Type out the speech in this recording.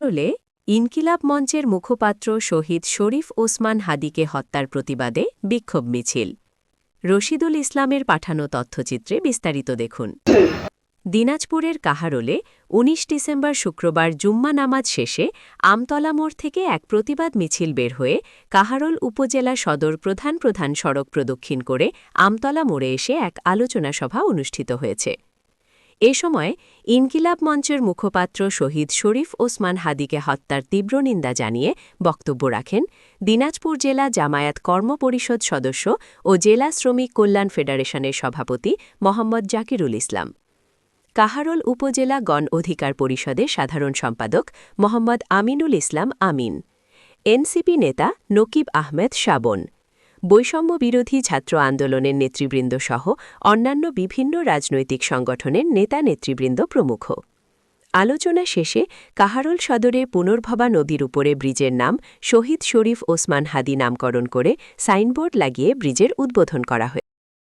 কাহারোলে ইনকিলাব মঞ্চের মুখপাত্র শহীদ শরীফ ওসমান হাদিকে হত্যার প্রতিবাদে বিক্ষোভ মিছিল। রশিদুল ইসলামের পাঠানো তথ্যচিত্রে বিস্তারিত দেখুন। দিনাজপুরের কাহারোলে ১৯ ডিসেম্বর শুক্রবার জুম্মা নামাজ শেষে আমতলা মোড় থেকে এক প্রতিবাদ মিছিল বের হয়ে কাহারোল উপজেলা সদর প্রধান সড়ক প্রদক্ষিণ করে আমতলা মোড়ে এসে এক আলোচনা সভা অনুষ্ঠিত হয়েছে। এ সময় ইনকিলাব মঞ্চের মুখপাত্র শহীদ শরীফ ওসমান হাদিকে হত্যার তীব্র নিন্দা জানিয়ে বক্তব্য রাখেন দিনাজপুর জেলা জামায়াত কর্মপরিষদ সদস্য ও জেলা শ্রমিক কল্যাণ ফেডারেশনের সভাপতি মোহাম্মদ জাকিরুল ইসলাম। কাহারোল উপজেলা গণ অধিকার পরিষদের সাধারণ সম্পাদক মোহাম্মদ আমিনুল ইসলাম আমিন, এনসিপি নেতা নকিব আহমেদ শাবন, বৈষম্য বিরোধী ছাত্র আন্দোলনের নেতৃবৃন্দ সহ অন্যান্য বিভিন্ন রাজনৈতিক সংগঠনের নেতা নেতৃবৃন্দ প্রমুখ। আলোচনা শেষে কাহারোল সদরে পুনর্ভবা নদীর উপরে ব্রিজের নাম শহীদ শরীফ ওসমান হাদি নামকরণ করে সাইনবোর্ড লাগিয়ে ব্রিজের উদ্বোধন করা হয়।